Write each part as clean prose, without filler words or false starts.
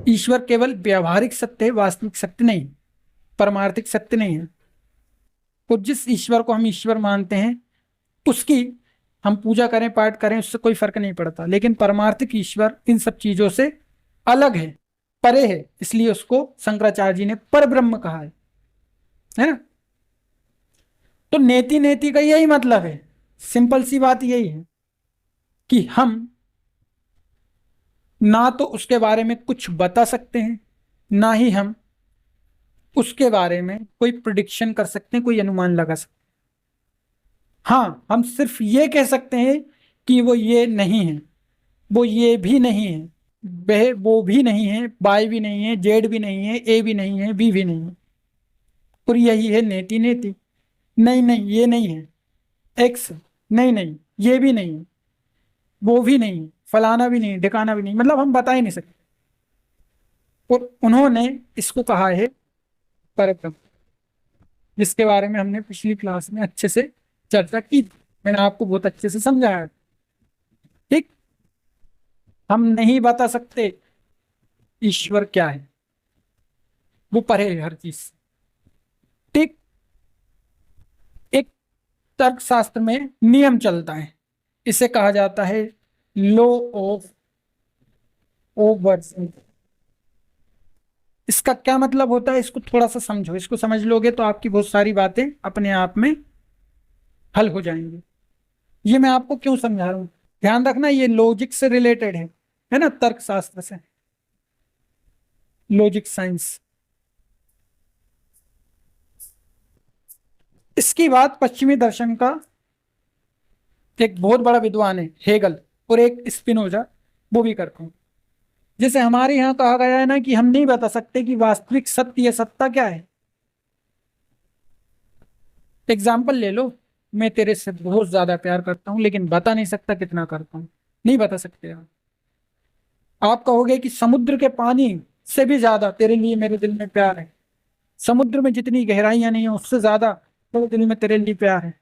ईश्वर केवल व्यावहारिक सत्य है, वास्तविक सत्य नहीं, परमार्थिक सत्य नहीं है। तो जिस ईश्वर को हम ईश्वर मानते हैं उसकी हम पूजा करें, पाठ करें, उससे कोई फर्क नहीं पड़ता, लेकिन परमार्थिक ईश्वर इन सब चीजों से अलग है, परे है, इसलिए उसको शंकराचार्य जी ने परब्रह्म कहा है ना। तो नेति नेति का यही मतलब है, सिंपल सी बात यही है कि हम ना तो उसके बारे में कुछ बता सकते हैं, ना ही हम उसके बारे में कोई प्रिडिक्शन कर सकते हैं, कोई अनुमान लगा सकते हैं। हाँ, हम सिर्फ ये कह सकते हैं कि वो ये नहीं है, वो ये भी नहीं है, वह वो भी नहीं है, बाय भी नहीं है, जेड भी नहीं है, ए भी नहीं है, बी भी नहीं है। और यही है नेति नेति। नहीं नहीं ये नहीं है, एक्स नहीं नहीं ये भी नहीं है, वो भी नहीं है, फलाना भी नहीं, ढिकाना भी नहीं, मतलब हम बता ही नहीं सकते। और उन्होंने इसको कहा है परब्रह्म, जिसके बारे में हमने पिछली क्लास में अच्छे से चर्चा की थी। मैंने आपको बहुत अच्छे से समझाया। ठीक, हम नहीं बता सकते ईश्वर क्या है, वो परे है हर चीज से। ठीक, एक तर्कशास्त्र में नियम चलता है, इसे कहा जाता है लॉ ऑफ ओवर्स। इसका क्या मतलब होता है, इसको थोड़ा सा समझो, इसको समझ लोगे तो आपकी बहुत सारी बातें अपने आप में हल हो जाएंगी। ये मैं आपको क्यों समझा रहा हूं, ध्यान रखना, ये लॉजिक से रिलेटेड है ना, तर्कशास्त्र से, लॉजिक साइंस। इसकी बात पश्चिमी दर्शन का एक बहुत बड़ा विद्वान है हेगल, और एक स्पिनोजा, वो भी करते हैं। जैसे हमारे यहाँ कहा गया है ना कि हम नहीं बता सकते कि वास्तविक सत्य या सत्ता क्या है। एग्जाम्पल ले लो, मैं तेरे से बहुत ज्यादा प्यार करता हूं लेकिन बता नहीं सकता कितना करता हूं, नहीं बता सकते आप कहोगे कि समुद्र के पानी से भी ज्यादा तेरे लिए मेरे दिल में प्यार है, समुद्र में जितनी गहराइयां नहीं है उससे ज्यादा मेरे दिल में तेरे लिए प्यार है।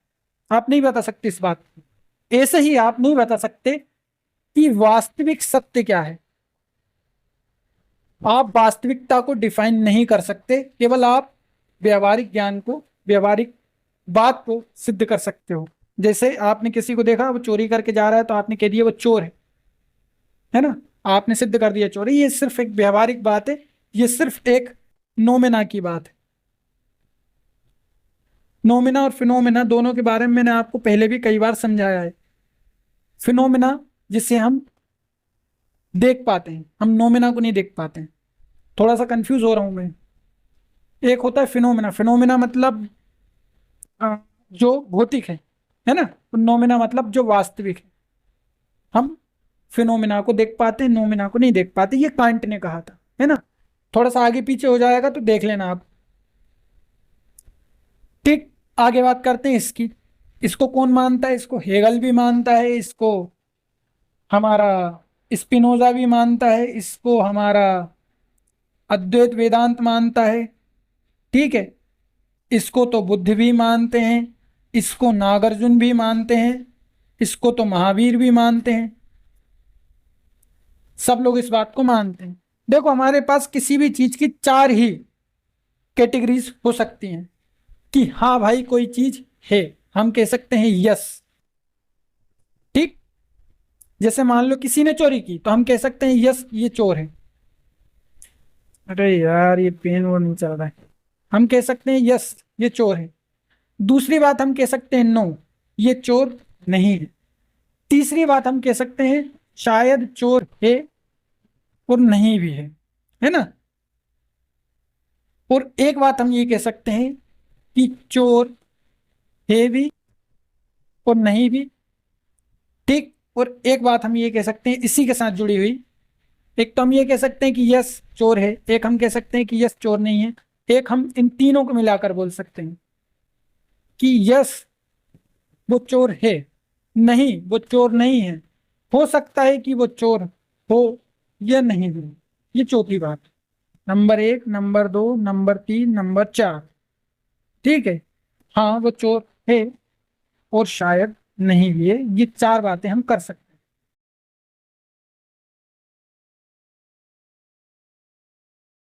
आप नहीं बता सकते इस बात को। ऐसे ही आप नहीं बता सकते कि वास्तविक सत्य क्या है। आप वास्तविकता को डिफाइन नहीं कर सकते, केवल आप व्यवहारिक ज्ञान को, व्यवहारिक बात को सिद्ध कर सकते हो। जैसे आपने किसी को देखा वो चोरी करके जा रहा है तो आपने कह दिया वो चोर है ना, आपने सिद्ध कर दिया चोरी। ये सिर्फ एक व्यवहारिक बात है, ये सिर्फ एक नोमेना की बात है। नोमेना और फिनोमेना दोनों के बारे में मैंने आपको पहले भी कई बार समझाया है। फिनोमेना जिसे हम देख पाते हैं, हम नोमेना को नहीं देख पाते हैं। थोड़ा सा कंफ्यूज हो रहा हूं मैं। एक होता है फिनोमेना, फिनोमेना मतलब जो भौतिक है ना, नोमेना मतलब जो वास्तविक है। हम फिनोमेना को देख पाते हैं, नोमेना को नहीं देख पाते, ये कांट ने कहा था, है ना। थोड़ा सा आगे पीछे हो जाएगा तो देख लेना आप। ठीक, आगे बात करते हैं इसकी। इसको कौन मानता है, इसको हेगल भी मानता है, इसको हमारा स्पिनोजा भी मानता है, इसको हमारा अद्वैत वेदांत मानता है। ठीक है, इसको तो बुद्ध भी मानते हैं, इसको नागार्जुन भी मानते हैं, इसको तो महावीर भी मानते हैं। सब लोग इस बात को मानते हैं। देखो, हमारे पास किसी भी चीज की चार ही कैटेगरीज हो सकती हैं कि हाँ भाई कोई चीज है, हम कह सकते हैं यस। ठीक, जैसे मान लो किसी ने चोरी की तो हम कह सकते हैं यस ये चोर है। अरे यार ये पेन वो नहीं चल रहा है, हम कह सकते हैं यस ये चोर है। दूसरी बात हम कह सकते हैं नो ये चोर नहीं है। तीसरी बात हम कह सकते हैं शायद चोर है और नहीं भी है ना। और एक बात हम ये कह सकते हैं कि चोर है भी और नहीं भी। ठीक, और एक बात हम ये कह सकते हैं इसी के साथ जुड़ी हुई, एक तो हम ये कह सकते हैं कि यस चोर है, एक हम कह सकते हैं कि यस चोर नहीं है, एक हम इन तीनों को मिलाकर बोल सकते हैं कि यस वो चोर है, नहीं वो चोर नहीं है, हो सकता है कि वो चोर हो या नहीं हो। ये चौथी बात, नंबर 1, नंबर 2, नंबर 3, नंबर 4। ठीक है, हाँ वो चोर है और शायद नहीं भी है, ये चार बातें हम कर सकते हैं।